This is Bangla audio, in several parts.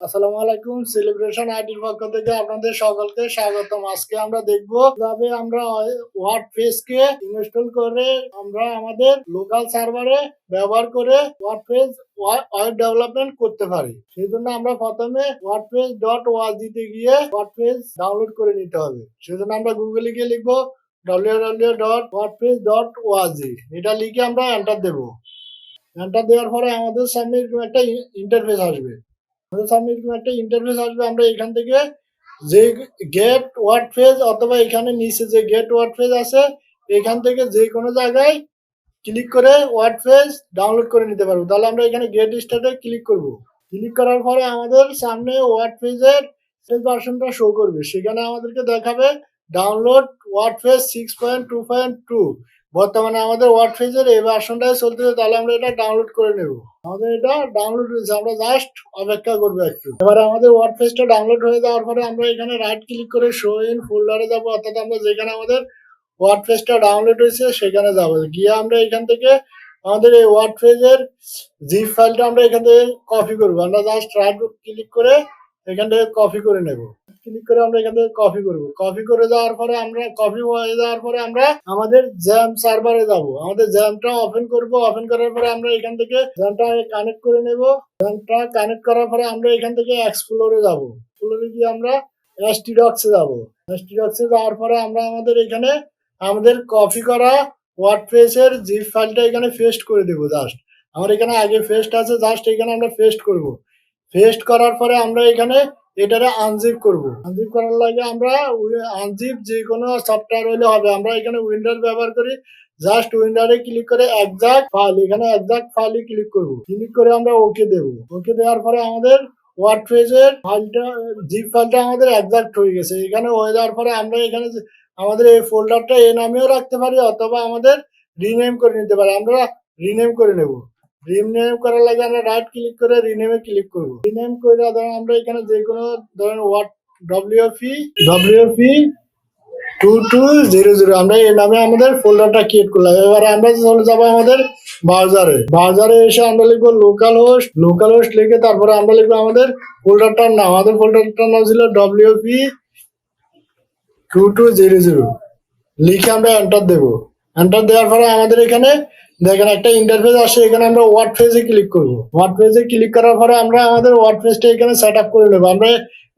আসসালামু আলাইকুম। সেলিব্রেশন আইডির পক্ষ থেকে আপনাদের সকলকে স্বাগতম। আজকে আমরা দেখব কিভাবে আমরা ওয়ার্ডপ্রেস কে ইনস্টল করে আমরা আমাদের লোকাল সার্ভারে ব্যবহার করে ওয়ার্ডপ্রেস ওয়েব ডেভেলপমেন্ট করতে পারি। সেই জন্য আমরা প্রথমে wordpress.org তে গিয়ে ওয়ার্ডপ্রেস ডাউনলোড করে নিতে হবে। সেজন্য আমরা গুগলে গিয়ে লিখবো www.wordpress.org। এটা লিখে আমরা এন্টার দেব। এন্টার দেওয়ার পরে আমাদের সামনে এরকম একটা ইন্টারফেস আসবে। আমাদের সামনে এরকম একটা ইন্টারফেস আসবে। আমরা এখান থেকে যে গেট ওয়ার্ডপ্রেস অথবা এখানে নিচে যে গেট ওয়ার্ডপ্রেস আছে এখান থেকে যে কোনো জায়গায় ক্লিক করে ওয়ার্ডপ্রেস ডাউনলোড করে নিতে পারবো। তাহলে আমরা এখানে গেট স্টার্টে ক্লিক করব। ক্লিক করার পরে আমাদের সামনে ওয়ার্ডপ্রেসের ভার্সনটা শো করবে। সেখানে আমাদেরকে দেখাবে ডাউনলোড ওয়ার্ডপ্রেস 6.2.2। বর্তমানে আমাদের ওয়ার্ডপ্রেসের এই ভার্সনটাই চলতেছে। তাহলে আমরা এটা ডাউনলোড করে নেব। আমাদের এটা ডাউনলোড হয়েছে, আমরা জাস্ট অপেক্ষা করবো একটু। এবারে আমাদের ওয়ার্ডপ্রেসটা ডাউনলোড হয়ে যাওয়ার পরে আমরা এখানে রাইট ক্লিক করে শো ইন ফোল্ডারে যাবো, অর্থাৎ আমরা যেখানে আমাদের ওয়ার্ডপ্রেসটা ডাউনলোড হয়েছে সেখানে যাবো। গিয়ে আমরা এখান থেকে আমাদের এই ওয়ার্ডপ্রেসের জিপ ফাইলটা আমরা এখান থেকে কপি করবো। আমরা জাস্ট রাইট ক্লিক করে এখান থেকে কপি করে নেব। ক্লিক করে আমরা এখান থেকে কপি করব। কপি করে যাওয়ার পরে আমরা কপি হয়ে যাওয়ার পরে আমরা আমাদের জ্যাম সার্ভারে যাব। আমাদের জ্যামটা ওপেন করব। ওপেন করার পরে আমরা এখান থেকে জ্যামটা কানেক্ট করে নেব। জ্যামটা কানেক্ট করার পরে আমরা এখান থেকে এক্সপ্লোরে যাব। এক্সপ্লোরে গিয়ে আমরা htdocs-এ যাব। htdocs-এ যাওয়ার পরে আমরা আমাদের এখানে আমাদের কপি করা ওয়ার্ডপ্রেসের জিপ ফাইলটা এখানে পেস্ট করে দেব। জাস্ট আমার এখানে আগে পেস্ট আছে, জাস্ট এখানে আমরা পেস্ট করব। পেস্ট করার পরে আমরা এখানে এটারে আনজিপ করব। আনজিপ করার লাগে আমরা আনজিপ যে কোনো সফটওয়্যার হলে হবে। আমরা এখানে উইন্ডোর ব্যবহার করি। জাস্ট উইন্ডোরে ক্লিক করে একজাক্ট ফাইল, এখানে একজাক্ট ফাইলে ক্লিক করব। ক্লিক করে আমরা ওকে দেব। ওকে দেওয়ার পরে আমাদের ওয়ার্ডপ্রেসের ফাইলটা জিপ ফাইলটা আমাদের একজাক্ট হয়ে গেছে। এখানে হয়ে যাওয়ার পরে আমরা এখানে আমাদের এই ফোল্ডারটা এই নামেও রাখতে পারি অথবা আমাদের রিনেম করে নিতে পারি। আমরা রিনেম করে নেব। রিনেম করার লাগে আমরা রাইট ক্লিক করে রিনেমে ক্লিক করব। রিনেম করে ধরেন আমরা এখানে যে কোনো ধরেন ওয়ার্ড ডব্লিউপি 2200 আমরা এই নামে আমাদের ফোল্ডারটা ক্রিয়েট করলাম। এবারে আমরা চলে যাবো আমাদের ব্রাউজারে এসে আমরা লিখবো লোকাল হোস্ট লিখে তারপরে আমরা লিখবো আমাদের ফোল্ডারটার নাম। আমাদের ফোল্ডারটার নাম ছিল wp2200 লিখে আমরা এন্টার দেবো। এন্টার দেওয়ার পরে আমাদের এখানে দেখেন একটা ইন্টারফেস আসে। এখানে আমরা ওয়ার্ডপ্রেসে ক্লিক করব। ওয়ার্ডপ্রেসে ক্লিক করার পরে আমরা আমাদের ওয়ার্ডপ্রেসটা এখানে সেট আপ করে নেবো। আমরা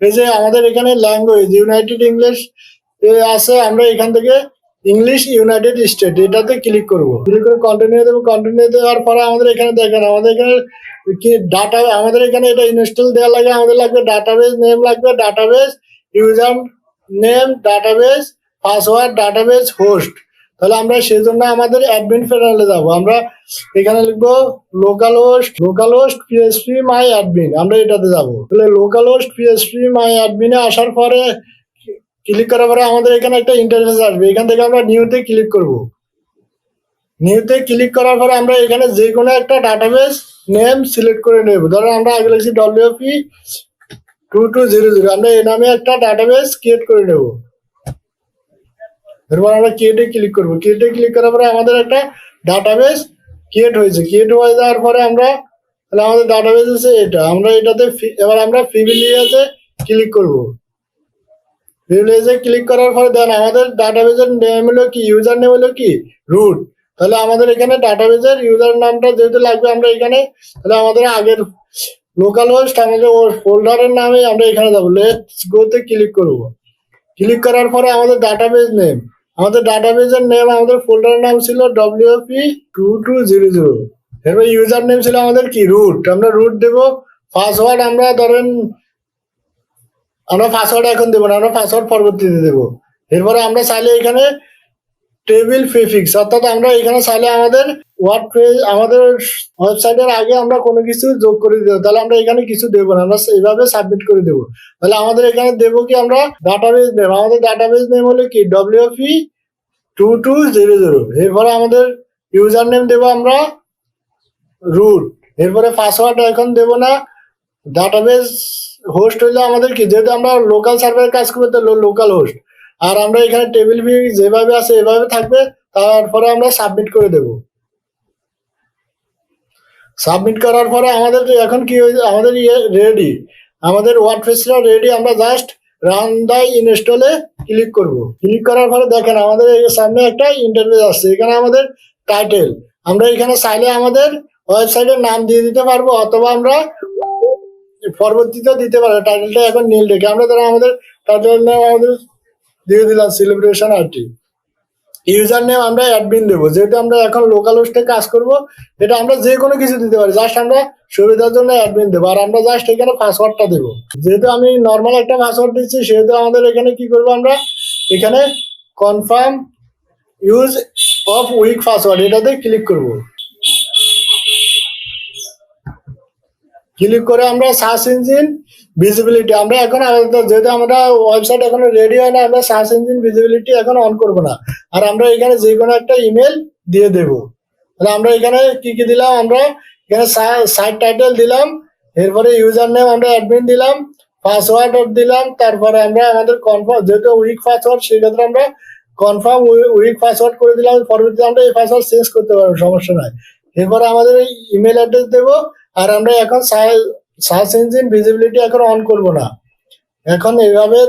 এই যে আমাদের এখানে ল্যাঙ্গুয়েজ ইউনাইটেড ইংলিশ আছে, আমরা এখান থেকে ইংলিশ ইউনাইটেড স্টেট এটাতে ক্লিক করব। ক্লিক করে কন্টিনিউ দেবো। কন্টিনিউ দেওয়ার পরে আমাদের এখানে দেখেন আমাদের এখানে কি ডাটা, আমাদের এখানে এটা ইনস্টল দেওয়া লাগে। আমাদের লাগবে ডাটাবেস নেম, লাগবে database user name, database password, database host. তাহলে আমরা সেই জন্য আমাদের অ্যাডমিন প্যানেলে যাব। আমরা এখানে লিখবো লোকাল হোস্ট পিএসপি মাই অ্যাডমিন, আমরা এটাতে যাব। তাহলে লোকাল হোস্ট পিএসপি মাই অ্যাডমিনে আসার পরে ক্লিক করার পরে আমাদের এখানে একটা ইন্টারফেস আসবে। এখান থেকে আমরা নিউতে ক্লিক করব। নিউতে ক্লিক করার পরে আমরা এখানে যে কোনো একটা ডাটাবেস নেম সিলেক্ট করে নেব। ধরো আমরা আগে লিখছি wp2200, আমরা এই নামে একটা ডাটাবেস ক্রিয়েট করে নেব। এরপর আমরা ক্রিয়েটে ক্লিক করব। ক্রিয়েটে ক্লিক করার পরে আমাদের একটা ডাটাবেস ক্রিয়েট হয়েছে। ক্রিয়েট হয়ে যাওয়ার পরে আমরা তাহলে আমাদের ডাটাবেস আছে এটা। আমরা এটাতে এবার আমরা প্রিভিলেজে ক্লিক করব। প্রিভিলেজে ক্লিক করার পরে দেন আমাদের ডাটাবেসের নেম হলো কি, ইউজার নেম হলো কি রুট। তাহলে আমাদের এখানে ডাটাবেসের ইউজার নামটা যেহেতু লাগবে আমরা এখানে তাহলে আমাদের আগের লোকাল হোস্ট আমাদের ফোল্ডারের নামে আমরা এখানে যাবো। লেটস গোতে ক্লিক করব। ক্লিক করার পরে আমাদের ডাটাবেস নেম, আমাদের ডাটাবেসের নেম আমাদের ফোল্ডারের নাম ছিল wp2200। এরপর ইউজার নেম ছিল আমাদের কি রুট, আমরা রুট দেব। পাসওয়ার্ড আমরা ধরেন আমরা পাসওয়ার্ড এখন দেবো না, আমরা পাসওয়ার্ড পরবর্তীতে দেবো। এরপরে আমরা চাইলে এখানে টেবিল প্রিফিক্স, অর্থাৎ আমরা এখানে চাইলে আমাদের ওয়ার্ডপ্রেস আমাদের ওয়েবসাইটের আগে আমরা কোনো কিছু যোগ করে দেবো। তাহলে আমরা এখানে কিছু দেবো না, আমরা এইভাবে সাবমিট করে দেবো। তাহলে আমাদের এখানে দেবো কি আমরা ডাটাবেস নেম, আমাদের ডাটাবেস নেম হলো কি wp2200। এরপরে আমাদের ইউজার নেম দেবো আমরা রুট। এরপরে পাসওয়ার্ড এখন দেবো না। ডাটাবেস হোস্ট হইলে আমাদের কি, যেহেতু আমরা লোকাল সার্ভারে কাজ করবো তাহলে লোকাল হোস্ট। আর আমরা এখানে টেবিল ভিউ যেভাবে আছে এভাবে থাকবে। তারপরে আমরা সাবমিট করে দেব। সাবমিট করার পরে আমাদের এখন কি হয়েছে, আমাদের রেডি। আমাদের ওয়ার্ডপ্রেসটা রেডি। আমরা জাস্ট রান দ্য ইনস্টলে ক্লিক করব। ক্লিক করার পরে দেখেন আমাদের এই সামনে একটা ইন্টারফেস আসছে। এখানে আমাদের টাইটেল, আমরা এখানে চাইলে আমাদের ওয়েবসাইটের নাম দিয়ে দিতে পারবো, অথবা আমরা পরবর্তীতে দিতে পারবো। টাইটেলটা এখন নীল রেখে আমরা ধরো আমাদের টাইটেল নাম আমাদের দিয়ে দিলাম সেলিব্রেশন আইটি। ইউজার নেম আমরা অ্যাডমিন দেবো, যেহেতু আমরা এখন লোকাল হোস্টে কাজ করব। এটা আমরা যে কোনো কিছু দিতে পারি, জাস্ট আমরা সুবিধার জন্য অ্যাডমিন দেবো। আর আমরা জাস্ট এখানে পাসওয়ার্ডটা দেবো। যেহেতু আমি নর্মাল একটা পাসওয়ার্ড দিচ্ছি, সেহেতু আমাদের এখানে কি করবো, আমরা এখানে confirm use of week password এটাতে ক্লিক করব। ক্লিক করে আমরা সার্চ ইঞ্জিন ভিজিবিলিটি, আমরা এখন যেহেতু আমরা ওয়েবসাইট এখনো রেডি হয় না, আমরা সার্চ ইঞ্জিন ভিজিবিলিটি এখন অন করব না। আর আমরা এখানে যে কোনো একটা ইমেল দিয়ে দেব। তাহলে আমরা এখানে কি কি দিলাম, আমরা এখানে সাইট টাইটেল দিলাম, এরপরে ইউজার নেম আমরা অ্যাডমিন দিলাম, পাসওয়ার্ড দিলাম, তারপরে আমরা আমাদের কনফার্ম, যেহেতু উইক পাসওয়ার্ড সেক্ষেত্রে আমরা কনফার্ম উইক পাসওয়ার্ড করে দিলাম। পরবর্তীতে আমরা এই পাসওয়ার্ড চেঞ্জ করতে পারবো, সমস্যা নাই। এরপরে আমাদের ইমেল অ্যাড্রেস দেবো। আর আমরা এখন সার্চ ইঞ্জিন ভিজিবিলিটি এখন অন করব না, এখন এইভাবে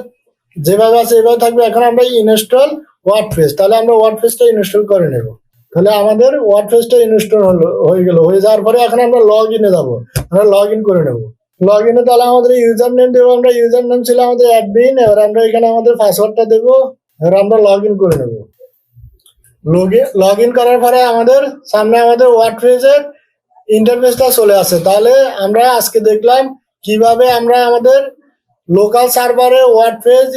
যেভাবে আছে এভাবে থাকবে। এখন আমরা ইনস্টল ওয়ার্ডপ্রেস, তাহলে আমরা ওয়ার্ডপ্রেসটা ইনস্টল করে নেব। তাহলে আমাদের ওয়ার্ডপ্রেসটা ইনস্টল হয়ে গেল। হয়ে যাওয়ার পরে এখন আমরা লগ ইনে যাবো, আমরা লগ ইন করে নেব। লগ ইনে তাহলে আমাদের ইউজার নেম দেবো, আমরা ইউজার নেম ছিল আমাদের অ্যাডমিন। এবার আমরা এখানে আমাদের পাসওয়ার্ডটা দেবো। এবার আমরা লগ ইন করে নেব। লগ ইন করার পরে আমাদের সামনে আমাদের ওয়ার্ডপ্রেসের ইন্টারফেসটা চলে আসে। তাহলে আমরা আজকে দেখলাম কিভাবে আমরা আমাদের লোকাল সার্ভারে ওয়ার্ডপ্রেস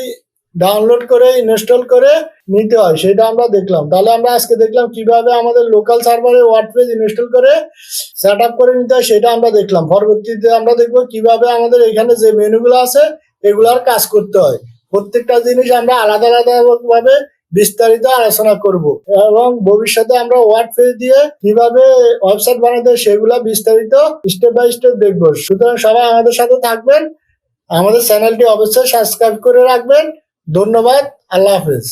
ডাউনলোড করে ইনস্টল করে নিতে হয়, সেটা আমরা দেখলাম। তাহলে আমরা আজকে দেখলাম কিভাবে আমাদের লোকাল সার্ভারে ওয়ার্ডপ্রেস ইনস্টল করে সেট আপ করে নিতে হয়, সেটা আমরা দেখলাম। পরবর্তীতে আমরা দেখবো কিভাবে আমাদের এখানে যে মেনুগুলো আছে এগুলার কাজ করতে হয়। প্রত্যেকটা জিনিস আমরা আলাদা আলাদা ভাবে বিস্তারিত আলোচনা করব, এবং ভবিষ্যতে আমরা ওয়ার্ডপ্রেস দিয়ে কিভাবে ওয়েবসাইট বানাতে সেগুলা বিস্তারিত স্টেপ বাই স্টেপ দেখবো। সুতরাং সবাই আমাদের সাথে থাকবেন, আমাদের চ্যানেলটি অবশ্যই সাবস্ক্রাইব করে রাখবেন। ধন্যবাদ, আল্লাহ হাফেজ।